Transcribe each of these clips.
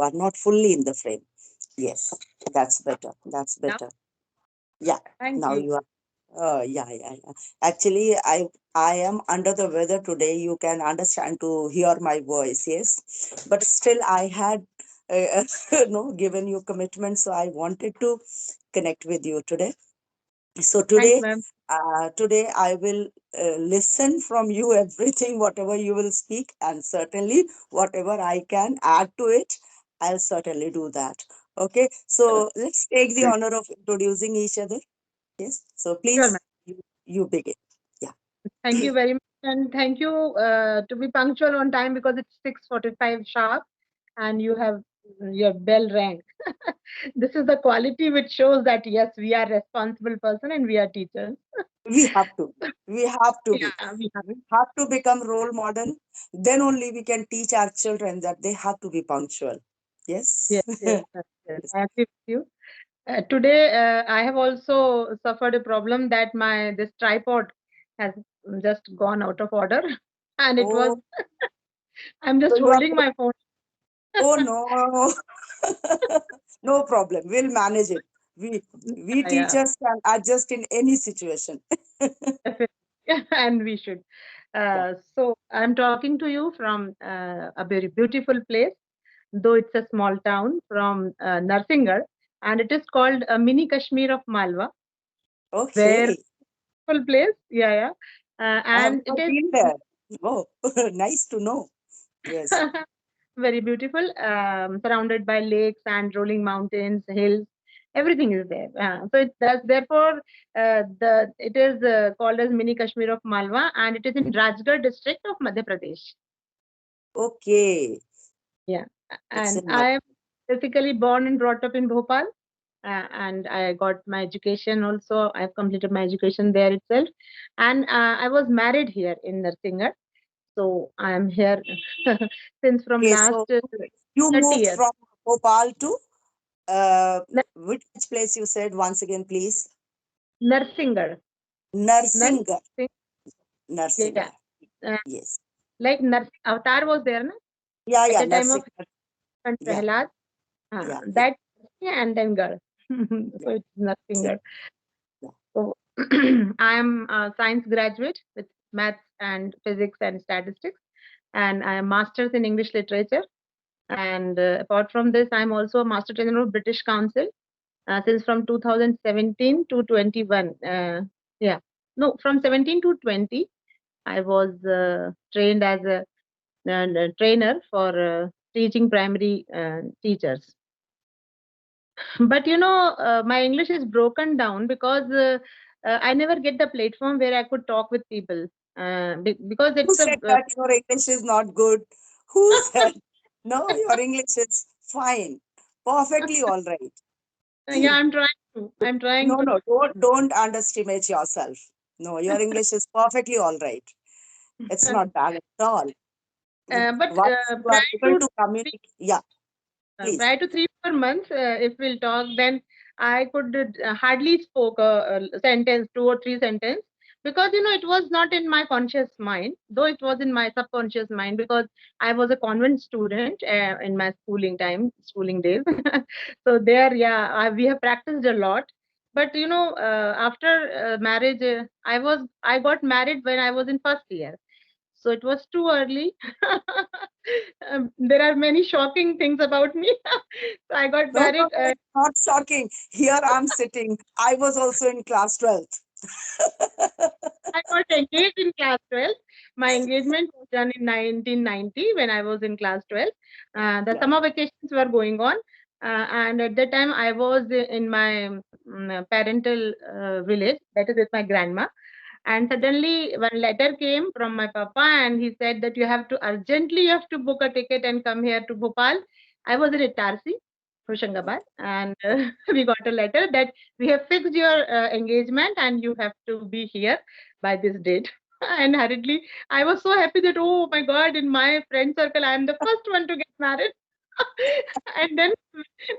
are not fully in the frame. Yes, that's better. That's Now, better. Yeah, thank now you. you are. Yeah, yeah, yeah. Actually, I am under the weather today. You can understand to hear my voice, yes. But still, I had given you commitment, so I wanted to connect with you today. So Thanks, today, ma'am. today I will listen from you everything, whatever you will speak, and certainly whatever I can add to it, I'll certainly do that. Okay, Sure, so let's take the honor of introducing each other. Yes, so sure, ma'am. please, you begin. Yeah. Thank you very much, and thank you to be punctual on time because it's 6:45 sharp, and you have your bell rang. This is the quality which shows that yes, we are responsible person and we are teachers. We have to. We have to be. Yeah, we have. We have to become role model. Then only we can teach our children that they have to be punctual. Yes. Yes, yes, yes, yes. I agree with you. Today, I have also suffered a problem that my this tripod has just gone out of order, and it was Oh, I'm so just you are. holding my phone. Oh no. No problem. We'll manage it. We Yeah, teachers can adjust in any situation. definitely. And we should. Yeah. So I'm talking to you from a very beautiful place, though it's a small town from Narsingar, and it is called Mini Kashmir of Malwa, where Okay. full place. Yeah, yeah. I have And it never is been there. Oh, nice to know. Yes. very beautiful, surrounded by lakes and rolling mountains, hills. Everything is there. So therefore it is called as Mini Kashmir of Malwa, and it is in Rajgarh district of Madhya Pradesh. Okay. Yeah, It's and in I am basically born and brought up in Bhopal, and I got my education also. I've completed my education there itself, and I was married here in Narsingar. So I am here since from okay. last So you 30 moved years. from Bhopal to uh, Nar- which place you said once again, please? Narsingar. Narsingar. Narsing, yeah. Narsingar. Yes. Like Avatar was there, na? Yeah, At yeah, the time of Narsingar. Yeah, Prahlad. yeah, yeah, That, and then Gar. yeah. So it's Same. Narsingar. Yeah. So I am a science graduate with maths and physics and statistics, and I am masters in English literature. And apart from this, I'm also a master trainer of British Council since from 2017 to 21. Yeah, no, from 17 to 20, I was trained as a trainer for teaching primary teachers. But my English is broken down because I never get the platform where I could talk with people. Because Who it's a said that your English is not good? Who said? No, your English is fine. Perfectly all right. yeah, I'm trying to. I'm trying No, to. no, don't underestimate yourself. No, your English is perfectly all right. It's not bad at all. But Once you prior are able to to communicate, yeah, please. prior to 3 4 months, if we'll talk, then I could hardly spoke a sentence, two or three sentence, because it was not in my conscious mind, though it was in my subconscious mind, because I was a convent student in my schooling days. So there, yeah, we have practiced a lot. But after marriage, I got married when I was in first year, so it was too early. There are many shocking things about me. So I got No, no, married. no, it's not shocking. Here I'm sitting. I was also in class 12th. I got engaged in class 12. My engagement was done in 1990 when I was in class 12. The Yeah. summer vacations were going on. And at that time, I was in my parental village, that is with my grandma. And suddenly, one letter came from my papa, and he said that you have to book a ticket and come here to Bhopal. I was in Itarsi, Hoshangabad, Okay. and Okay. we got a letter that we have fixed your engagement and you have to be here by this date. And hurriedly, I was so happy that, oh my God, in my friend circle, I am the first one to get married. And then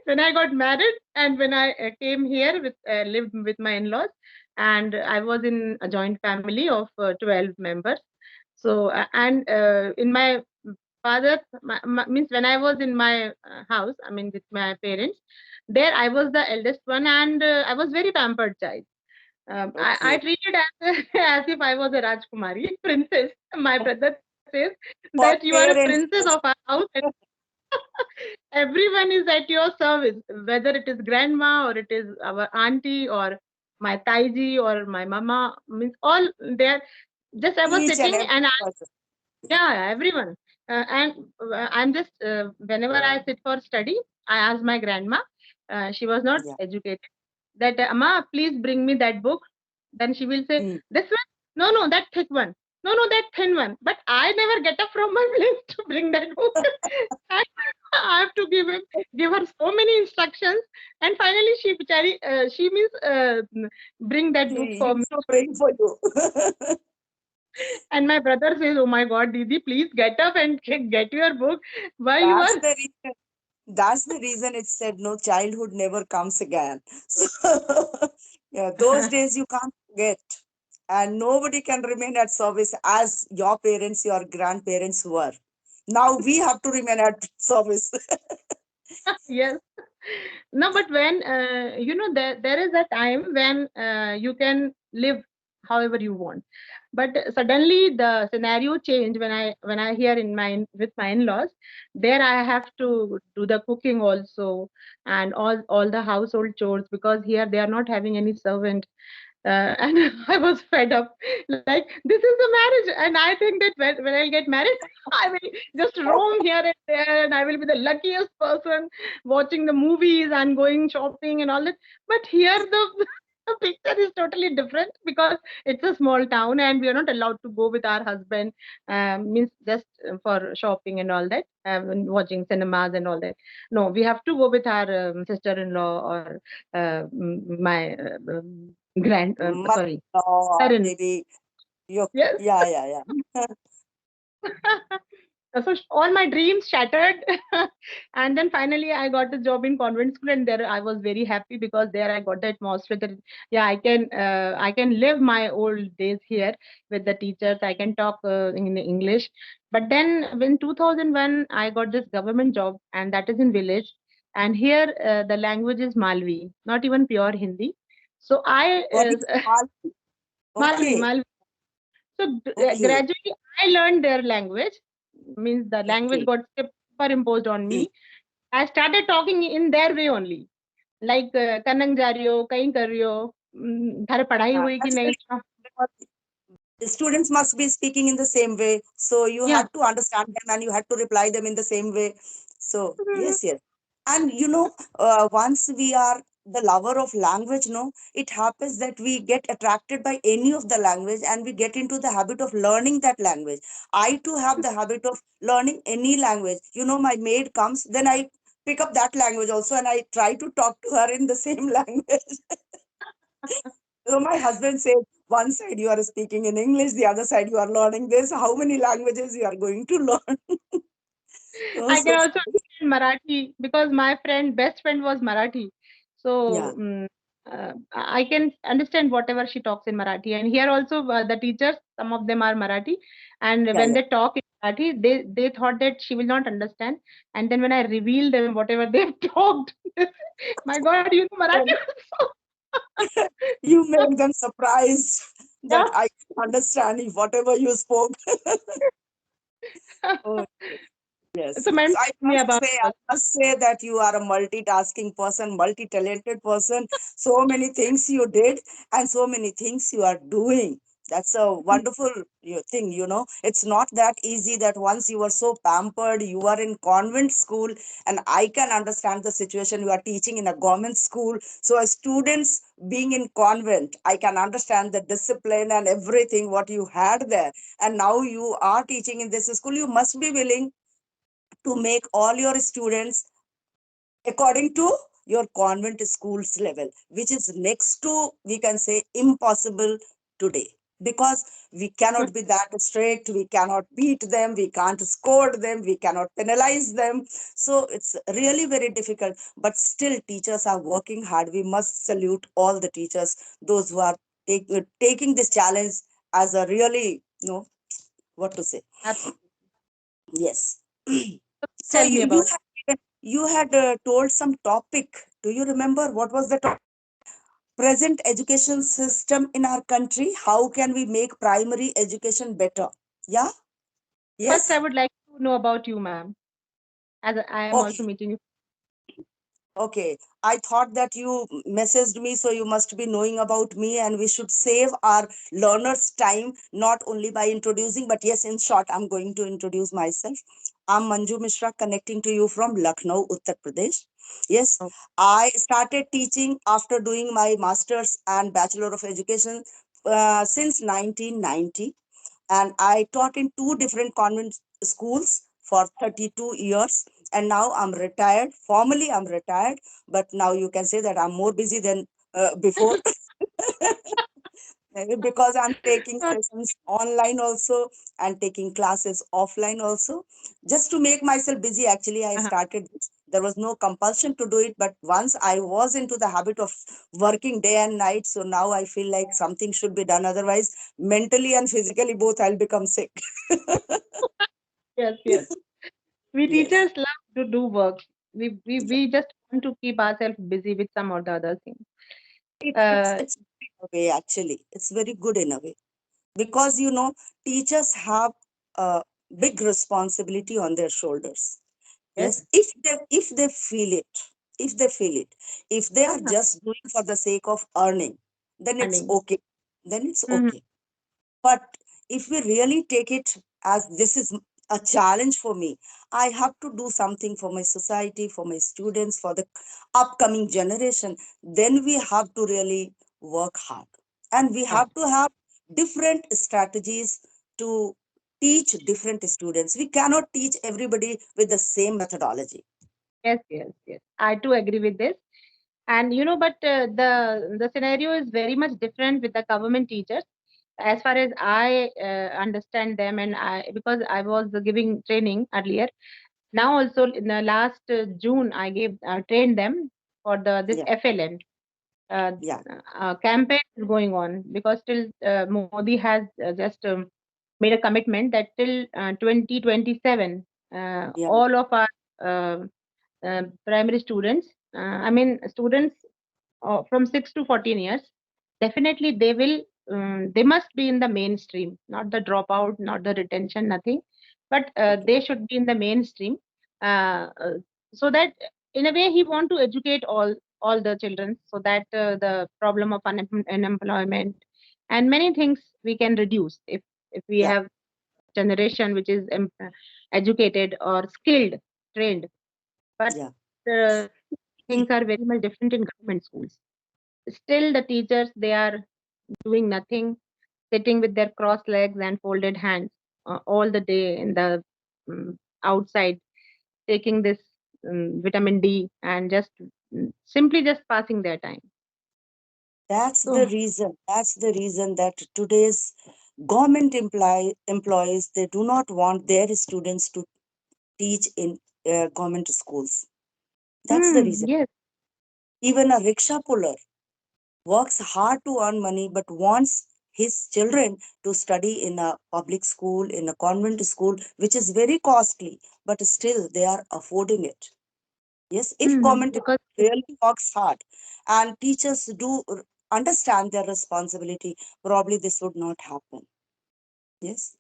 when I got married and when I came here lived with my in-laws, and I was in a joint family of 12 members. So and in my father, means when I was in my house, I mean with my parents, there I was the eldest one, and I was very pampered child. I Okay. treated as as if I was a Rajkumari, princess. My brother says that you For are a princess parents, of our yes. house, and everyone is at your service, whether it is grandma or it is our auntie or my taiji or my mama, means all there. Just I was Each and sitting every and person. yeah, everyone. And I'm just, whenever I sit for study, I ask my grandma, she was not Yeah. educated, that, Amma, please bring me that book. Then she will say, Mm. this one? No, no, that thick one. No, no, that thin one. But I never get up from my place to bring that book. I I have to give her so many instructions. And finally, she means, bring that He book for me. used to bring for you. And my brother says, "Oh my God, Didi, please get up and get your book. Why you That's are?" the reason. That's the reason it said no, childhood never comes again. So yeah, those days you can't forget. And nobody can remain at service as your parents, your grandparents were. Now we have to remain at service. Yes. No, but when there is a time when you can live however you want. But suddenly the scenario changed when I hear in my with my in-laws. There I have to do the cooking also, and all the household chores, because here they are not having any servant. And I was fed up. Like, this is the marriage, and I think that when I'll get married, I will just roam here and there, and I will be the luckiest person watching the movies and going shopping and all that. But here the the picture is totally different, because it's a small town and we are not allowed to go with our husband, means just for shopping and all that, and watching cinemas and all that. No, we have to go with our sister-in-law or my sorry, Mother-in-law, or parent. maybe your, Yes. yeah, yeah, yeah. So all my dreams shattered. And then finally I got a job in convent school, and there I was very happy, because there I got the atmosphere that, yeah, I can live my old days here with the teachers. I can talk in English. But then in 2001 I got this government job, and that is in village, and here the language is Malvi, not even pure Hindi. So I What is Malvi? Malvi, Okay, Malvi. So okay, gradually, I learned their language. Means the language okay. got superimposed on me. I started talking in their way only. Like, कनंग जा रही हो, कहीं कर रही हो, घर पढ़ाई Yeah, हुई कि that's नहीं? the students must be speaking in the same way, so you Yeah. had to understand them and you had to reply them in the same way. So Mhm. yes, yes. And once we are the lover of language, no, it happens that we get attracted by any of the language and we get into the habit of learning that language. I too have the habit of learning any language. My maid comes, then I pick up that language also and I try to talk to her in the same language. So my husband said, one side you are speaking in English, the other side you are learning this. How many languages you are going to learn? Oh, I can so also funny. understand Marathi, because my best friend was Marathi. Yeah, So I can understand whatever she talks in Marathi. And here also, the teachers, some of them are Marathi, and yeah, when yeah. they talk in Marathi, they thought that she will not understand. And then when I reveal them whatever they've talked, my God, you know Marathi And also. you make them surprised Yeah. that I understand if whatever you spoke. Oh, yes, So yes. mention me about I yours. must say that you are a multitasking person, multi-talented person. So many things you did and so many things you are doing. That's a wonderful thing, It's not that easy that once you were so pampered, you are in convent school, and I can understand the situation. You are teaching in a government school. So as students being in convent, I can understand the discipline and everything what you had there. And now you are teaching in this school. You must be willing to make all your students according to your convent schools level, which is next to, we can say, impossible today, because we cannot be that strict, we cannot beat them, we can't scold them, we cannot penalize them. So it's really very difficult, but still teachers are working hard. We must salute all the teachers, those who are taking this challenge as a really, what to say. Absolutely. Yes. So Tell me about. you had told some topic. Do you remember what was the present education system in our country? How can we make primary education better? Yeah? First, I Yes? would like to know about you, ma'am, as I am also Okay. meeting you. Okay, I thought that you messaged me, so you must be knowing about me, and we should save our learners' time not only by introducing, but yes, in short, I'm going to introduce myself. I'm Manju Mishra, connecting to you from Lucknow, Uttar Pradesh. Yes, Oh, I started teaching after doing my master's and bachelor of education since 1990, and I taught in two different convent schools for 32 years. And now I'm retired. Formally, I'm retired, but now you can say that I'm more busy than before. Because I'm taking uh, sessions online also and taking classes offline also. Just to make myself busy, actually, I started this. There was no compulsion to do it, but once I was into the habit of working day and night, so now I feel like something should be done. Otherwise, mentally and physically, both I'll become sick. yes, yes. We Yes. teachers love to do work. Yeah. We just want to keep ourselves busy with some or the other thing. It's Uh, it's good in a way, actually. It's very good in a way, because teachers have a big responsibility on their shoulders. yes, Yes, if they feel it, if they are just doing for the sake of earning, then it's earning. okay. Then it's Mhm. okay. But if we really take it as this is a challenge for me, I have to do something for my society, for my students, for the upcoming generation, then we have to really work hard. And we Hard. have to have different strategies to teach different students. We cannot teach everybody with the same methodology. Yes, yes, yes. I too agree with this. And but the scenario is very much different with the government teachers. As far as I understand them, and I because I was giving training earlier. Now also in the last June, I gave trained them for the this Yeah, FLN uh, yeah, campaign is going on because still Modi has just made a commitment that till 2027, yeah. all of our uh, primary students, I mean students from 6 to 14 years, definitely they must be in the mainstream, not the dropout, not the retention, nothing, but Okay. they should be in the mainstream, so that in a way he want to educate all the children so that the problem of unemployment and many things we can reduce if we Yeah, have generation which is educated or skilled, trained. But yeah. things are very much different in government schools. Still, the teachers they are doing nothing, sitting with their crossed legs and folded hands all the day in the outside, taking this vitamin D and just simply just passing their time. So, That's the reason that today's government employees, they do not want their students to teach in government schools. That's the reason. yes, Even a rickshaw puller works hard to earn money, but wants his children to study in a public school, in a convent school, which is very costly, but still they are affording it. Yes, if government because really works hard and teachers do understand their responsibility, probably this would not happen. Yes,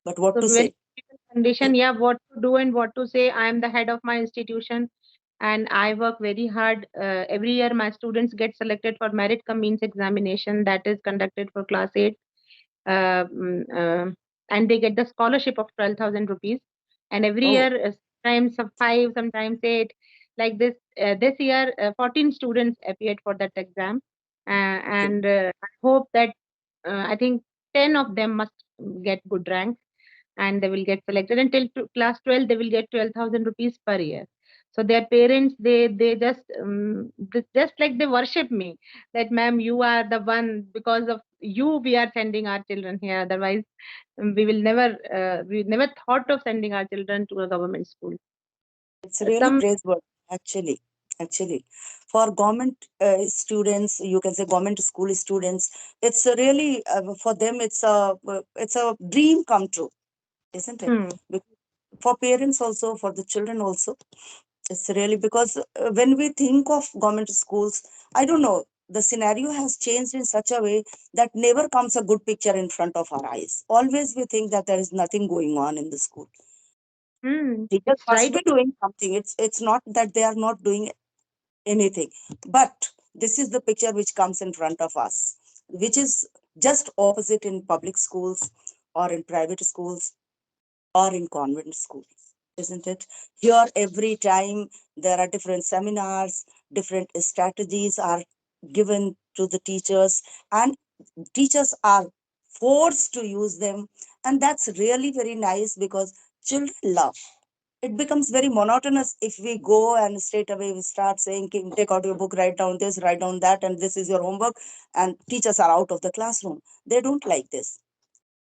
but what so to very say? critical condition. Yeah, what to do and what to say. I am the head of my institution, and I work very hard. Every year, my students get selected for merit cum means examination that is conducted for class 8, uh, mm, uh, and they get the scholarship of 12,000 rupees. And every Oh, year, sometimes of 5, sometimes 8, like this. This year, 14 students appeared for that exam, okay. and I hope that I think 10 of them must get good rank and they will get selected until class 12 they will get 12,000 rupees per year. So their parents they just just like they worship me that ma'am you are the one, because of you we are sending our children here, otherwise we never thought of sending our children to a government school. It's really Some praiseworthy, actually. Actually, for government students, you can say government school students, it's a really for them. It's a dream come true. isn't it? Hmm. Bec- For parents also, for the children also, it's really because when we think of government schools, I don't know, the scenario has changed in such a way that never comes a good picture in front of our eyes. Always we think that there is nothing going on in the school. Hmm. Teachers It's must right. be doing something. It's not that they are not doing anything, but this is the picture which comes in front of us, which is just opposite in public schools or in private schools or in convent schools, isn't it? Here, every time there are different seminars, different strategies are given to the teachers, and teachers are forced to use them. And that's really very nice because children love. It becomes very monotonous if we go and straight away we start saying, Take out your book, write down this, write down that, and this is your homework," and teachers are out of the classroom. They don't like this.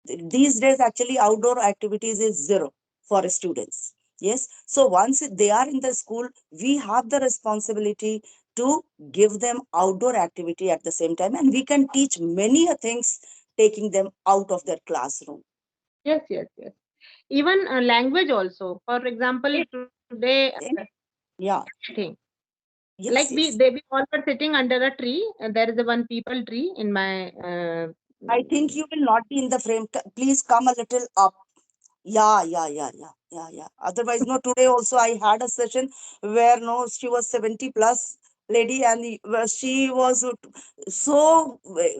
These days actually outdoor activities is zero for students. Yes, so once they are in the school, we have the responsibility to give them outdoor activity at the same time, and we can teach many things taking them out of their classroom. Yes, yes, yes. Even language also. For example, It- today, yeah, everything. Like yes, yes. we all were sitting under a tree, and there is a one people tree in my I think you will not be in the frame. Please come a little up. Yeah, yeah, yeah, yeah, yeah, yeah. Otherwise, no, today also I had a session where, no, she was 70 plus lady, and she was so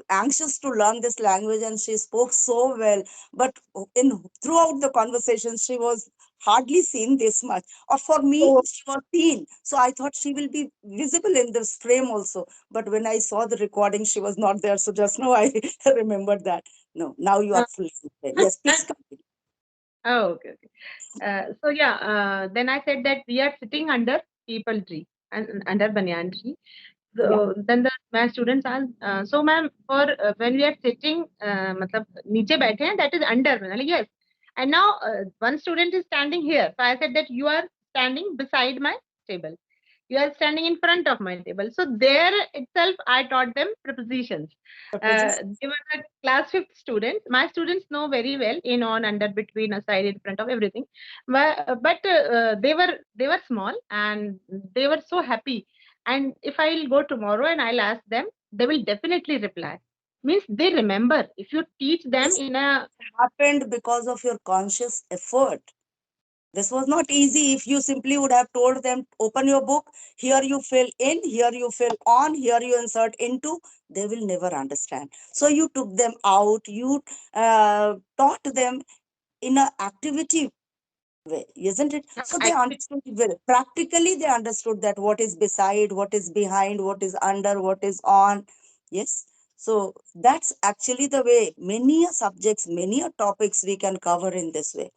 anxious to learn this language, and she spoke so well. But in throughout the conversation, she was hardly seen this much. Or for me, so she was seen. So I thought she will be visible in this frame also. But when I saw the recording, she was not there. So just now I remembered that. No, now you are uh, fully in frame. Yes, please continue. oh, okay, okay. So yeah, then I said that we are sitting under people tree and under banyan tree. Yeah. So then my students asked, so ma'am, for when we are sitting, मतलब नीचे बैठे हैं, that is under. मैंने बोला, yes. And now one student is standing here. So I said that you are standing beside my table. You are standing in front of my table. So there itself, I taught them prepositions. They were the class fifth students. My students know very well in, on, under, between, aside, in front of everything. But they were small and they were so happy. And if I'll go tomorrow and I'll ask them, they will definitely reply. Means they remember. If you teach them This in a happened because of your conscious effort. This was not easy. If you simply would have told them, open your book, here you fill in, here you fill on, here you insert into, they will never understand. So you took them out, you taught them in an activity way, isn't it? So they activity. understood it well. Practically, they understood that what is beside, what is behind, what is under, what is on. Yes. So that's actually the way many a subjects, many a topics we can cover in this way.